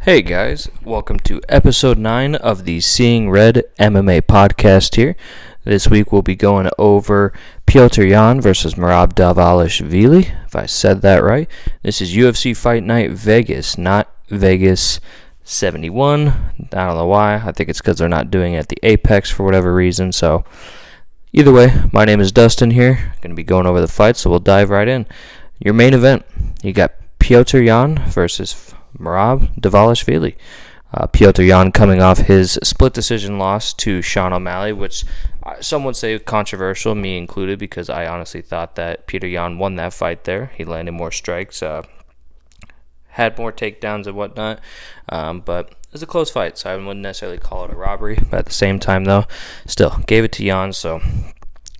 Hey guys, welcome to episode 9 of the Seeing Red MMA podcast here. This week we'll be going over Petr Yan versus Merab Dvalishvili, if I said that right. This is UFC Fight Night Vegas, not Vegas 71. I don't know why. I think it's because they're not doing it at the Apex for whatever reason. So either way, my name is Dustin here. I'm going to be going over the fight, so we'll dive right in. Your main event, you got Petr Yan versus Merab Dvalishvili. Petr Yan coming off his split decision loss to Sean O'Malley, which some would say controversial, me included, because I honestly thought that Petr Yan won that fight there. He landed more strikes, had more takedowns and whatnot, but it was a close fight, so I wouldn't necessarily call it a robbery. But at the same time, though, still gave it to Yan, so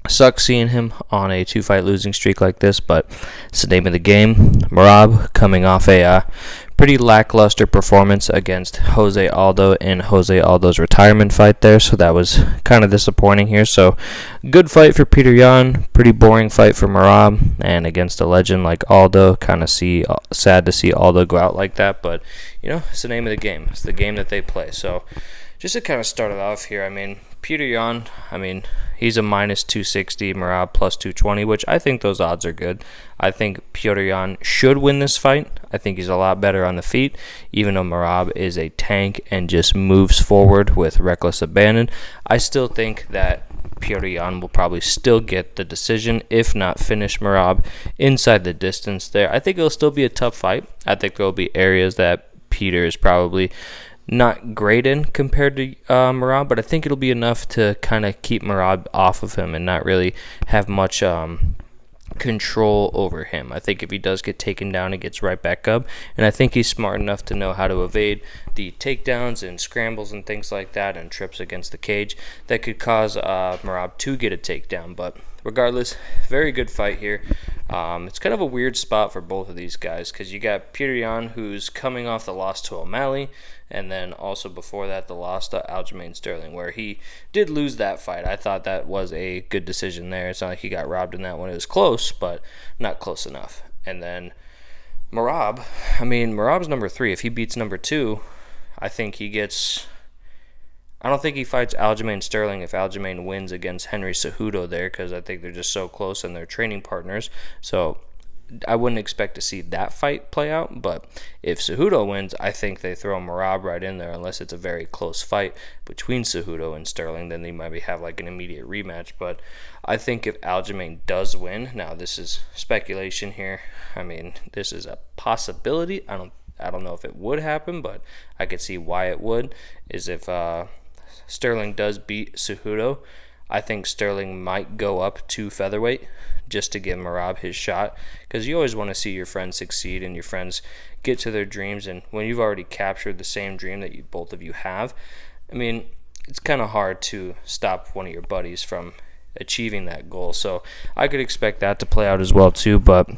sucks seeing him on a 2-fight losing streak like this, but it's the name of the game. Merab coming off a pretty lackluster performance against Jose Aldo in Jose Aldo's retirement fight there, so that was kind of disappointing here. So good fight for Petr Yan, pretty boring fight for Merab, and against a legend like Aldo, kind of sad to see Aldo go out like that, but you know, it's the name of the game. It's the game that they play. So just to kind of start it off here, Petr Yan, he's a minus 260, Merab plus 220, which I think those odds are good. I think Petr Yan should win this fight. I think he's a lot better on the feet, even though Merab is a tank and just moves forward with reckless abandon. I still think that Petr Yan will probably still get the decision, if not finish Merab inside the distance there. I think it'll still be a tough fight. I think there will be areas that Petr is probably not great in compared to Merab, but I think it'll be enough to kind of keep Merab off of him and not really have much control over him. I think if he does get taken down, he gets right back up, and I think he's smart enough to know how to evade the takedowns and scrambles and things like that and trips against the cage that could cause Merab to get a takedown. But regardless, very good fight here. It's kind of a weird spot for both of these guys because you got Petr Yan, who's coming off the loss to O'Malley, and then also before that the loss to Aljamain Sterling, where he did lose that fight. I thought that was a good decision there. It's not like he got robbed in that one. It was close, but not close enough. And then Merab's number 3. If he beats number 2, I think he gets... I don't think he fights Aljamain Sterling if Aljamain wins against Henry Cejudo there, because I think they're just so close and they're training partners. So I wouldn't expect to see that fight play out. But if Cejudo wins, I think they throw Merab right in there, unless it's a very close fight between Cejudo and Sterling. Then they might have like an immediate rematch. But I think if Aljamain does win, now this is speculation here. This is a possibility. I don't know if it would happen, but I could see why it would. Is if Sterling does beat Cejudo, I think Sterling might go up to featherweight just to give Merab his shot, because you always want to see your friends succeed and your friends get to their dreams. And when you've already captured the same dream that both of you have, it's kind of hard to stop one of your buddies from achieving that goal. So I could expect that to play out as well too. But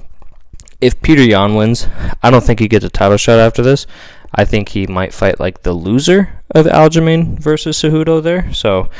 if Petr Yan wins, I don't think he gets a title shot after this. I think he might fight like the loser of Aljamain versus Cejudo there, so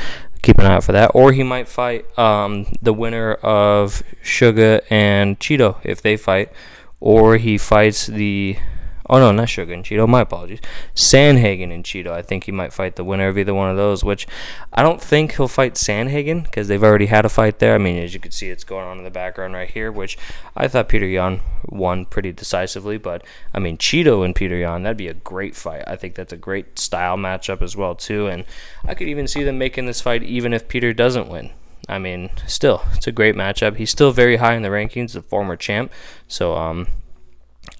keep an eye out for that. Or he might fight the winner of Sugar and Cheeto if they fight, or he fights not Sugar and Cheeto, my apologies, Sandhagen and Cheeto. I think he might fight the winner of either one of those, which I don't think he'll fight Sandhagen because they've already had a fight there. As you can see, it's going on in the background right here, which I thought Petr Yan won pretty decisively. But Cheeto and Petr Yan, that'd be a great fight. I think that's a great style matchup as well too, and I could even see them making this fight even if Petr doesn't win. Still, it's a great matchup. He's still very high in the rankings, the former champ. So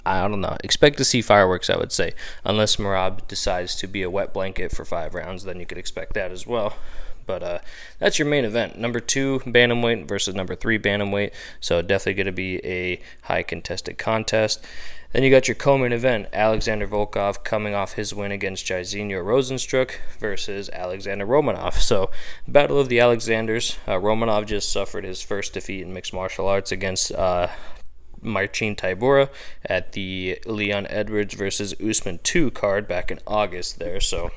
I don't know. Expect to see fireworks, I would say. Unless Merab decides to be a wet blanket for 5 rounds, then you could expect that as well. But that's your main event. Number 2 bantamweight versus number 3 bantamweight. So definitely going to be a high contested contest. Then you got your co-main event, Alexander Volkov coming off his win against Jairzinho Rozenstruik versus Alexander Romanov. So battle of the Alexanders. Romanov just suffered his first defeat in mixed martial arts against Marcin Tybura at the Leon Edwards versus Usman 2 card back in August there. So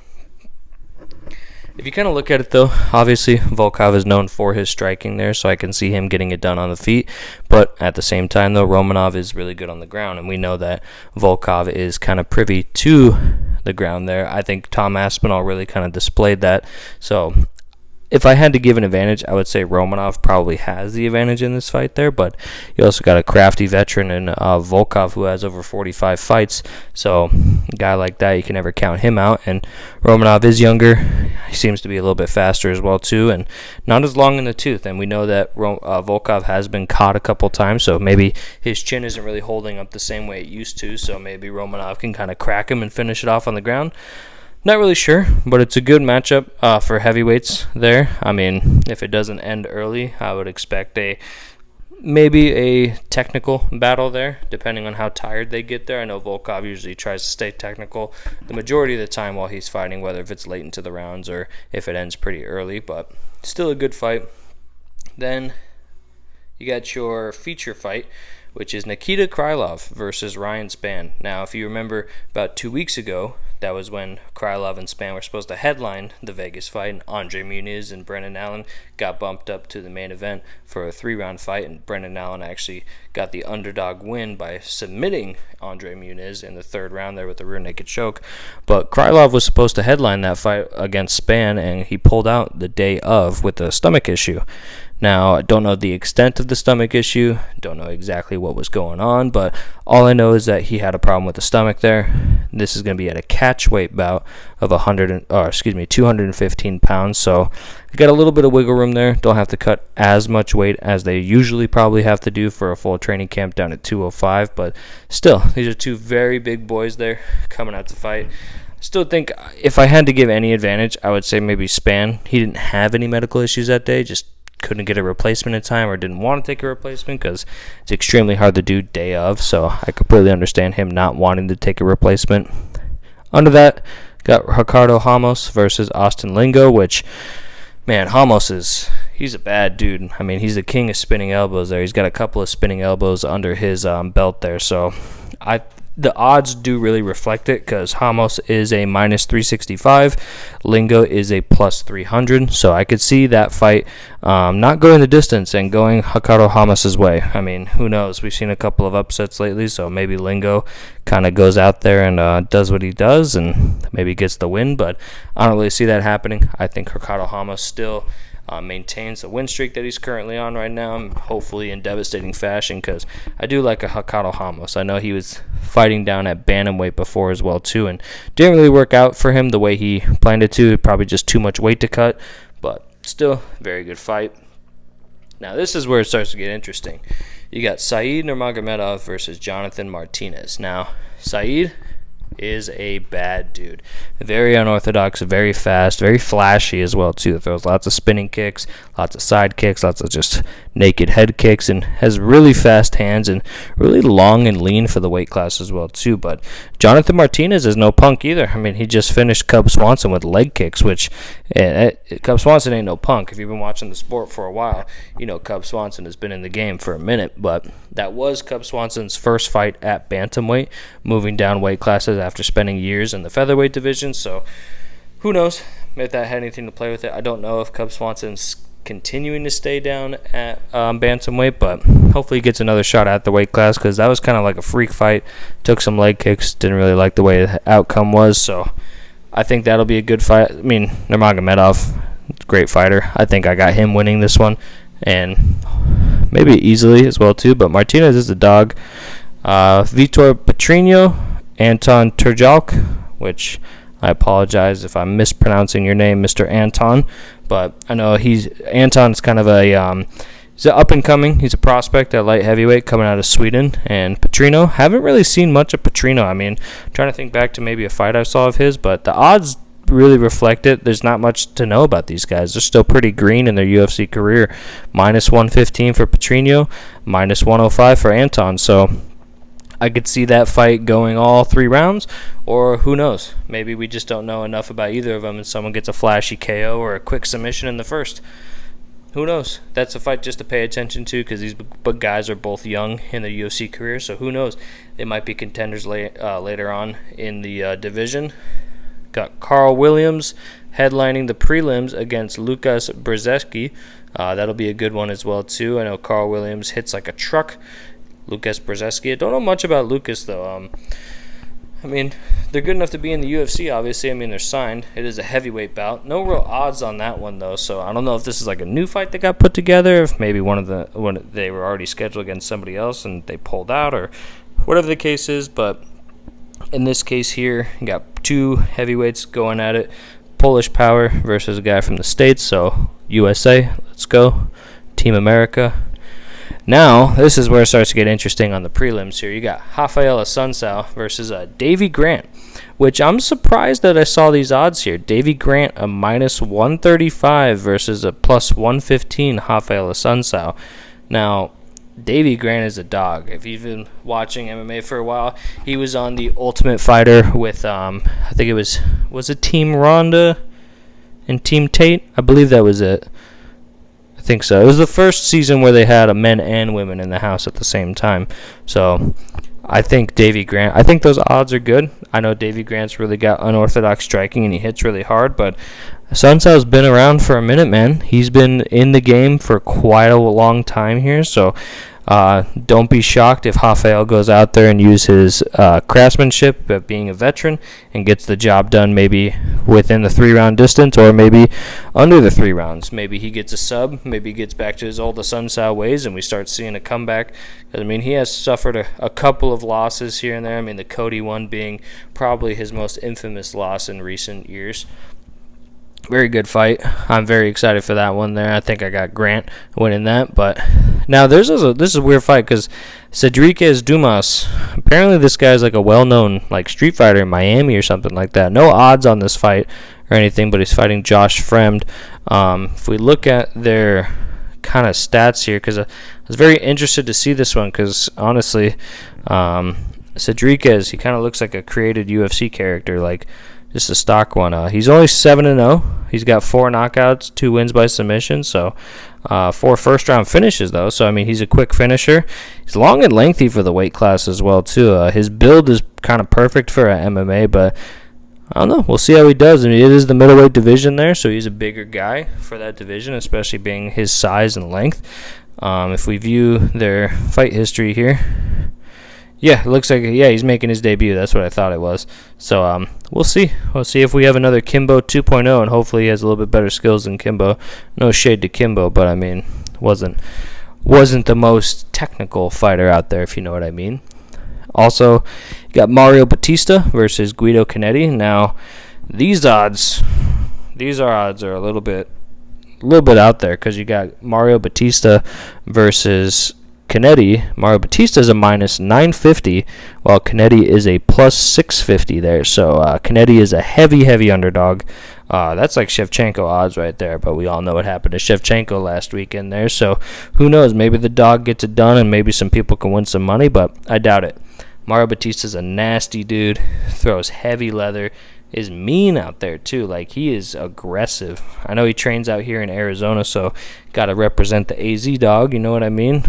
if you kind of look at it, though, obviously Volkov is known for his striking there, so I can see him getting it done on the feet. But at the same time, though, Romanov is really good on the ground, and we know that Volkov is kind of privy to the ground there. I think Tom Aspinall really kind of displayed that. So if I had to give an advantage, I would say Romanov probably has the advantage in this fight there, but you also got a crafty veteran in Volkov who has over 45 fights, so a guy like that, you can never count him out. And Romanov is younger. He seems to be a little bit faster as well too, and not as long in the tooth, and we know that Volkov has been caught a couple times, so maybe his chin isn't really holding up the same way it used to, so maybe Romanov can kind of crack him and finish it off on the ground. Not really sure, but it's a good matchup for heavyweights there. I mean, if it doesn't end early, I would expect maybe a technical battle there, depending on how tired they get there. I know Volkov usually tries to stay technical the majority of the time while he's fighting, whether if it's late into the rounds or if it ends pretty early, but still a good fight. Then you got your feature fight, which is Nikita Krylov versus Ryan Spann. Now, if you remember about 2 weeks ago, that was when Krylov and Spann were supposed to headline the Vegas fight, and Andre Muniz and Brendan Allen got bumped up to the main event for a 3-round fight, and Brendan Allen actually got the underdog win by submitting Andre Muniz in the 3rd round there with a rear naked choke. But Krylov was supposed to headline that fight against Spann, and he pulled out the day of with a stomach issue. Now, I don't know the extent of the stomach issue, don't know exactly what was going on, but all I know is that he had a problem with the stomach there. This is going to be at a catch weight bout of 215 pounds, so you got a little bit of wiggle room there. Don't have to cut as much weight as they usually probably have to do for a full training camp down at 205, but still, these are two very big boys there coming out to fight. Still think if I had to give any advantage, I would say maybe Spann. He didn't have any medical issues that day, just couldn't get a replacement in time or didn't want to take a replacement because it's extremely hard to do day of, so I completely understand him not wanting to take a replacement. Under that, got Ricardo Ramos versus Austin Lingo, which, man, he's a bad dude. I mean, he's the king of spinning elbows there. He's got a couple of spinning elbows under his belt there, so the odds do really reflect it because Ramos is a minus 365, Lingo is a plus 300, so I could see that fight not going the distance and going Ricardo Ramos' way. I mean, who knows? We've seen a couple of upsets lately, so maybe Lingo kind of goes out there and does what he does and maybe gets the win, but I don't really see that happening. I think Ricardo Ramos still maintains the win streak that he's currently on right now, hopefully in devastating fashion, because I do like a Ricardo Ramos. I know he was fighting down at bantamweight before as well too, and didn't really work out for him the way he planned it to. Probably just too much weight to cut, but still very good fight. Now this is where it starts to get interesting. You got Said Nurmagomedov versus Jonathan Martinez. Now Said is a bad dude. Very unorthodox, very fast, very flashy as well too. Throws lots of spinning kicks, lots of side kicks, lots of just naked head kicks, and has really fast hands and really long and lean for the weight class as well too. But Jonathan Martinez is no punk either. I mean, he just finished Cub Swanson with leg kicks, which Cub Swanson ain't no punk. If you've been watching the sport for a while, you know Cub Swanson has been in the game for a minute, but that was Cub Swanson's first fight at bantamweight, moving down weight classes after spending years in the featherweight division, so who knows if that had anything to play with it. I don't know if Cub Swanson's continuing to stay down at bantamweight, but hopefully he gets another shot at the weight class because that was kind of like a freak fight. Took some leg kicks, didn't really like the way the outcome was, so I think that'll be a good fight. I mean, Nurmagomedov, great fighter. I think I got him winning this one, and maybe easily as well too, but Martinez is a dog. Vitor Petrino, Anton Turjalk, which I apologize if I'm mispronouncing your name, Mr. Anton, but I know Anton's kind of he's an up-and-coming. He's a prospect at light heavyweight coming out of Sweden. And Petrino, haven't really seen much of Petrino. I mean, I'm trying to think back to maybe a fight I saw of his, but the odds really reflect it. There's not much to know about these guys. They're still pretty green in their UFC career. Minus 115 for Petrino, minus 105 for Anton. So I could see that fight going all 3 rounds, or who knows? Maybe we just don't know enough about either of them and someone gets a flashy KO or a quick submission in the first. Who knows? That's a fight just to pay attention to because these guys are both young in their UFC career, so who knows? They might be contenders later on in the division. Got Carl Williams headlining the prelims against Lukas Brzezinski. That'll be a good one as well, too. I know Carl Williams hits like a truck. Lukas Brzezinski, I don't know much about Lucas, though. I mean, they're good enough to be in the UFC, obviously. I mean, they're signed. It is a heavyweight bout. No real odds on that one, though, so I don't know if this is like a new fight that got put together, if maybe when they were already scheduled against somebody else and they pulled out, or whatever the case is. But in this case here, you got two heavyweights going at it. Polish Power versus a guy from the States, so USA, let's go. Team America. Now, this is where it starts to get interesting on the prelims here. You got Rafael Assunção versus Davy Grant, which I'm surprised that I saw these odds here. Davy Grant, a minus 135 versus a plus 115 Rafael Assunção. Now, Davy Grant is a dog. If you've been watching MMA for a while, he was on The Ultimate Fighter with, I think it was it Team Ronda and Team Tate? I believe that was it. I think so. It was the first season where they had a men and women in the house at the same time. So I think Davy Grant, I think those odds are good. I know Davy Grant's really got unorthodox striking and he hits really hard, but Sunsau's been around for a minute, man. He's been in the game for quite a long time here, so don't be shocked if Rafael goes out there and uses his craftsmanship of being a veteran and gets the job done maybe within the 3-round distance or maybe under the 3 rounds. Maybe he gets a sub, maybe he gets back to his old Sunsau ways and we start seeing a comeback. I mean, he has suffered a couple of losses here and there. I mean, the Cody one being probably his most infamous loss in recent years. Very good fight. I'm very excited for that one there. I think I got Grant winning that. But now this is a weird fight because Cedriquez Dumas, apparently this guy's like a well-known like street fighter in Miami or something like that. No odds on this fight or anything, but he's fighting Josh Fremd. If we look at their kind of stats here, because I was very interested to see this one because honestly, Cedriquez, he kind of looks like a created UFC character, like just a stock one. He's only 7-0. He's got 4 knockouts, 2 wins by submission. So 4 first-round finishes, though. So, I mean, he's a quick finisher. He's long and lengthy for the weight class as well, too. His build is kind of perfect for MMA, but I don't know. We'll see how he does. I mean, it is the middleweight division there, so he's a bigger guy for that division, especially being his size and length. If we view their fight history here, yeah, it looks like, he's making his debut. That's what I thought it was. So, we'll see. We'll see if we have another Kimbo 2.0, and hopefully he has a little bit better skills than Kimbo. No shade to Kimbo, but, I mean, wasn't the most technical fighter out there, if you know what I mean. Also, you got Mario Batista versus Guido Canetti. Now, these odds are a little bit out there because you got Mario Batista versus Canetti. Mario Batista is a minus 950, while Canetti is a plus 650 there. So Canetti is a heavy underdog. That's like Shevchenko odds right there, but we all know what happened to Shevchenko last weekend there. So who knows? Maybe the dog gets it done, and maybe some people can win some money, but I doubt it. Mario Batista's a nasty dude, throws heavy leather, is mean out there too. Like, he is aggressive. I know he trains out here in Arizona, so got to represent the AZ dog, you know what I mean?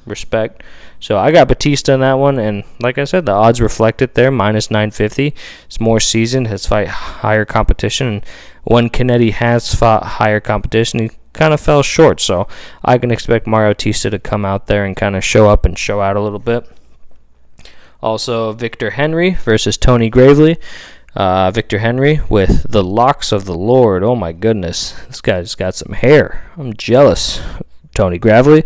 Respect. So I got Batista in that one, and like I said, the odds reflect it there, minus 950. It's more seasoned, has fight higher competition, and when Canetti has fought higher competition, he kind of fell short. So I can expect Mario Batista to come out there and kind of show up and show out a little bit. Also, Victor Henry versus Tony Gravely. Victor Henry with the locks of the Lord. Oh my goodness, this guy's got some hair. I'm jealous. Tony Gravely,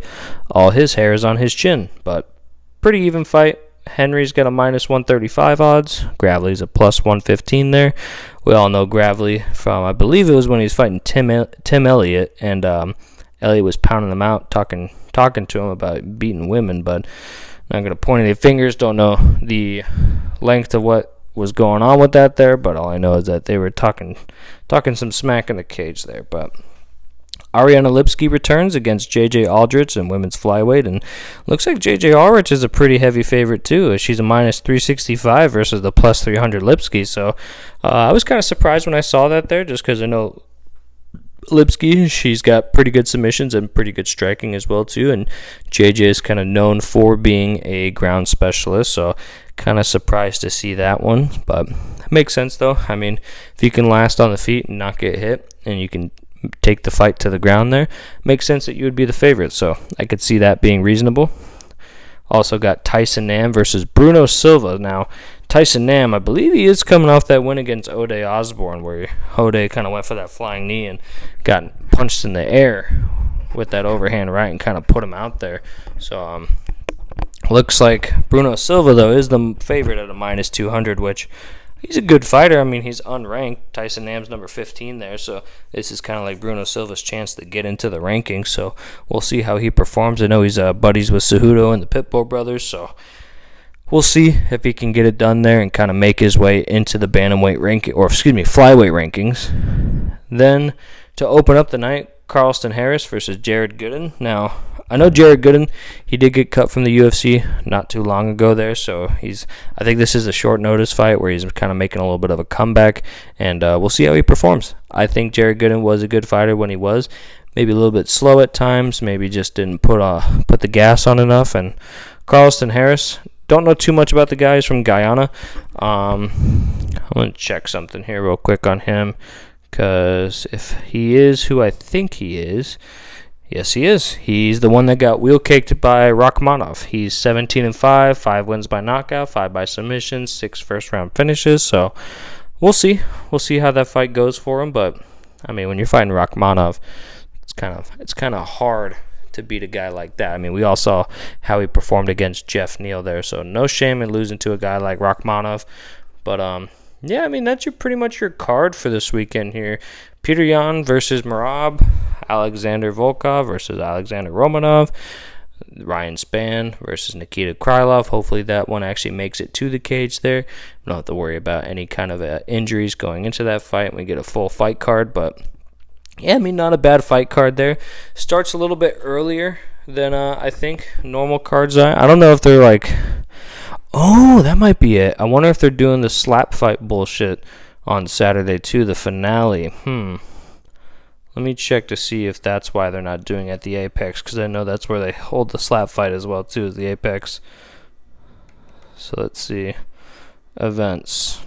all his hair is on his chin, but pretty even fight. Henry's got a minus 135 odds. Gravely's a plus 115 there. We all know Gravely from, I believe it was when he was fighting Tim Elliott, and Elliott was pounding him out, talking to him about beating women, but not going to point any fingers. Don't know the length of what was going on with that there, but all I know is that they were talking some smack in the cage there. But Ariana Lipski returns against J.J. Aldrich in women's flyweight, and looks like J.J. Aldrich is a pretty heavy favorite too. She's a minus 365 versus the plus 300 Lipski. So I was kind of surprised when I saw that there, just because I know Lipski, she's got pretty good submissions and pretty good striking as well too, and JJ is kind of known for being a ground specialist, so kind of surprised to see that one, but it makes sense though. I mean, if you can last on the feet and not get hit, and you can take the fight to the ground there, makes sense that you would be the favorite, so I could see that being reasonable. Also got Tyson Nam versus Bruno Silva. Now, Tyson Nam, I believe he is coming off that win against Ode Osborne, where Ode kind of went for that flying knee and got punched in the air with that overhand right and kind of put him out there. So, looks like Bruno Silva, though, is the favorite at a minus 200, which he's a good fighter. I mean, he's unranked. Tyson Nam's number 15 there, so this is kind of like Bruno Silva's chance to get into the rankings. So we'll see how he performs. I know he's buddies with Cejudo and the Pitbull brothers, so we'll see if he can get it done there and kind of make his way into the bantamweight ranking, flyweight rankings. Then to open up the night, Carlston Harris versus Jared Gooden. Now, I know Jared Gooden, he did get cut from the UFC not too long ago there, so I think this is a short notice fight where he's kind of making a little bit of a comeback, and we'll see how he performs. I think Jared Gooden was a good fighter when he was, maybe a little bit slow at times, maybe just didn't put the gas on enough. And Carlston Harris, don't know too much about the guy. He's from Guyana. I'm going to check something here real quick on him, because if he is who I think he is, yes, he is. He's the one that got wheel kicked by Romanov. He's 17-5, 5 wins by knockout, 5 by submission, 6 first-round finishes. So we'll see. We'll see how that fight goes for him. But I mean, when you're fighting Romanov, it's kind of hard to beat a guy like that. I mean, we all saw how he performed against Jeff Neal there. So no shame in losing to a guy like Romanov. But yeah, I mean, that's pretty much your card for this weekend here. Petr Yan versus Merab, Alexander Volkov versus Alexander Romanov, Ryan Spann versus Nikita Krylov. Hopefully that one actually makes it to the cage there. We don't have to worry about any kind of injuries going into that fight. We get a full fight card, but yeah, I mean, not a bad fight card there. Starts a little bit earlier than I think normal cards are. I don't know if they're like... Oh, that might be it. I wonder if they're doing the slap fight bullshit on Saturday too, the finale. Let me check to see if that's why they're not doing it at the Apex, because I know that's where they hold the slap fight as well too, is the Apex. So let's see. Events.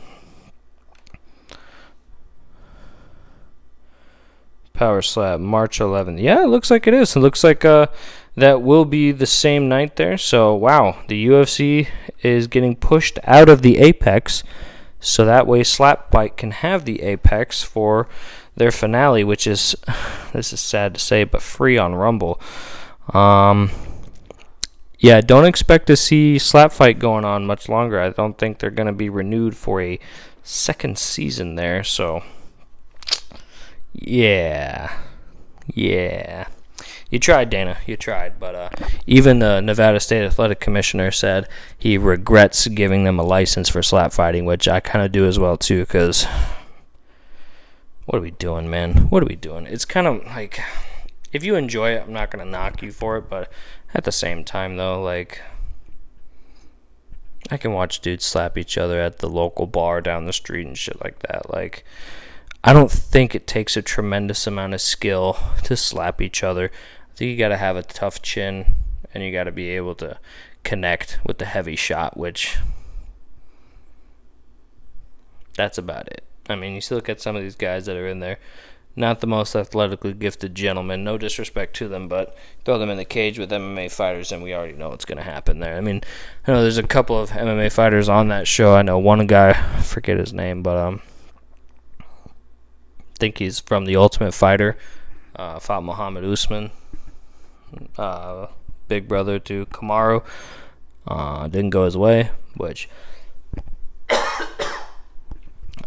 Power Slap, March 11th. Yeah, it looks like it is. It looks like that will be the same night there. So, wow, the UFC is getting pushed out of the Apex, so that way Slap Fight can have the Apex for their finale, which is, this is sad to say, but free on Rumble. Yeah, don't expect to see Slap Fight going on much longer. I don't think they're going to be renewed for a second season there, so... Yeah. You tried, Dana. You tried. But even the Nevada State Athletic Commissioner said he regrets giving them a license for slap fighting, which I kind of do as well, too, because what are we doing, man? What are we doing? It's kind of like, if you enjoy it, I'm not going to knock you for it, but at the same time, though, like, I can watch dudes slap each other at the local bar down the street and shit like that. Like, I don't think it takes a tremendous amount of skill to slap each other. I think you got to have a tough chin, and you got to be able to connect with the heavy shot, which that's about it. I mean, you still look at some of these guys that are in there, not the most athletically gifted gentlemen, no disrespect to them, but throw them in the cage with MMA fighters, and we already know what's going to happen there. I mean, I know there's a couple of MMA fighters on that show. I know one guy, I forget his name, but I think he's from the Ultimate Fighter, fought Muhammad Usman, big brother to Kamaru. Didn't go his way, which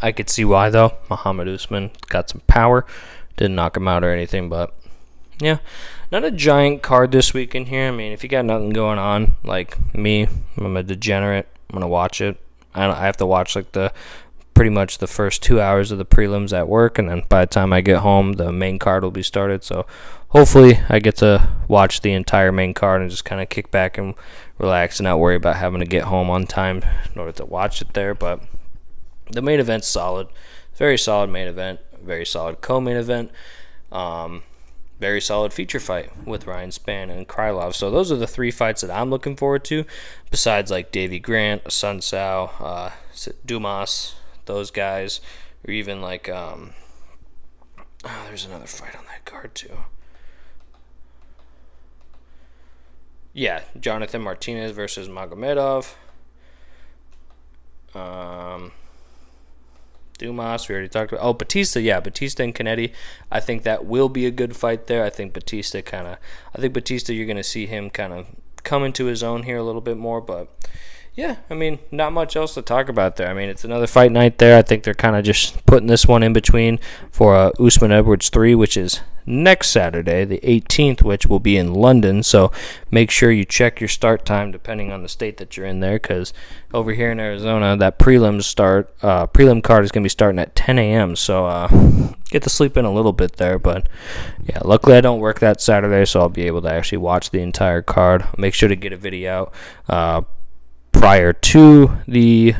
I could see why, though. Muhammad Usman got some power, didn't knock him out or anything, but yeah, not a giant card this weekend here. I mean, if you got nothing going on, like me, I'm a degenerate, I'm going to watch it. I have to watch like pretty much the first 2 hours of the prelims at work, and then by the time I get home, the main card will be started. So hopefully I get to watch the entire main card and just kind of kick back and relax and not worry about having to get home on time in order to watch it there. But the main event's solid. Very solid main event. Very solid co-main event. Very solid feature fight with Ryan Spann and Krylov. So those are the 3 fights that I'm looking forward to, besides like Davy Grant, Sun Sao, Dumas, those guys, or even like there's another fight on that card too. Yeah, Jonathan Martinez versus Magomedov. Dumas, we already talked about. Oh, Batista, yeah, Batista and Canetti. I think that will be a good fight there. I think Batista, you're going to see him kind of come into his own here a little bit more. But, yeah, I mean, not much else to talk about there. I mean, it's another fight night there. I think they're kind of just putting this one in between for Usman Edwards 3, which is next Saturday, the 18th, which will be in London. So make sure you check your start time depending on the state that you're in there, because over here in Arizona, that prelim card is going to be starting at 10 a.m. So get to sleep in a little bit there. But yeah, luckily I don't work that Saturday, so I'll be able to actually watch the entire card. Make sure to get a video out prior to the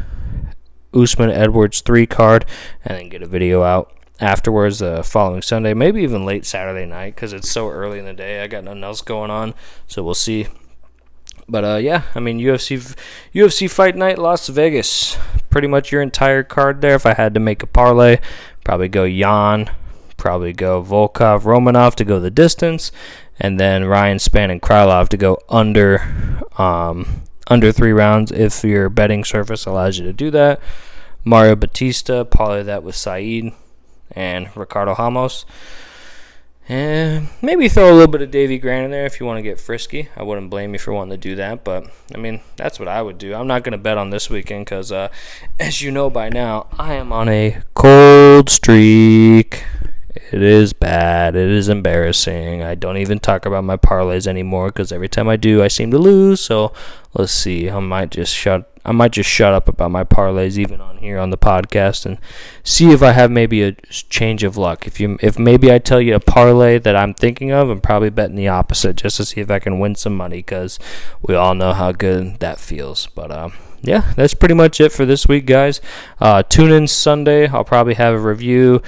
Usman Edwards 3 card, and then get a video out afterwards the following Sunday, maybe even late Saturday night, because it's so early in the day. I got nothing else going on, so we'll see. But yeah, I mean, UFC Fight Night Las Vegas, pretty much your entire card there. If I had to make a parlay, probably go Jan, probably go Volkov, Romanov to go the distance, and then Ryan Spann and Krylov to go under 3 rounds if your betting service allows you to do that. Mario Batista, parlay that with Saeed and Ricardo Ramos. And maybe throw a little bit of Davey Grant in there if you want to get frisky. I wouldn't blame you for wanting to do that, but, I mean, that's what I would do. I'm not going to bet on this weekend because, as you know by now, I am on a cold streak. It is bad. It is embarrassing. I don't even talk about my parlays anymore because every time I do, I seem to lose. So let's see. I might just shut up about my parlays even on here on the podcast and see if I have maybe a change of luck. If maybe I tell you a parlay that I'm thinking of, I'm probably betting the opposite just to see if I can win some money, because we all know how good that feels. But yeah, that's pretty much it for this week, guys. Tune in Sunday. I'll probably have a review.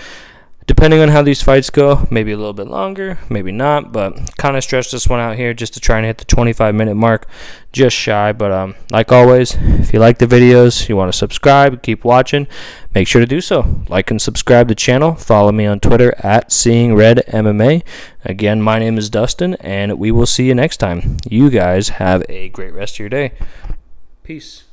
Depending on how these fights go, maybe a little bit longer, maybe not, but kind of stretch this one out here just to try and hit the 25-minute mark, just shy. But like always, if you like the videos, you want to subscribe, keep watching, make sure to do so. Like and subscribe to the channel. Follow me on Twitter at SeeingRedMMA. Again, my name is Dustin, and we will see you next time. You guys have a great rest of your day. Peace.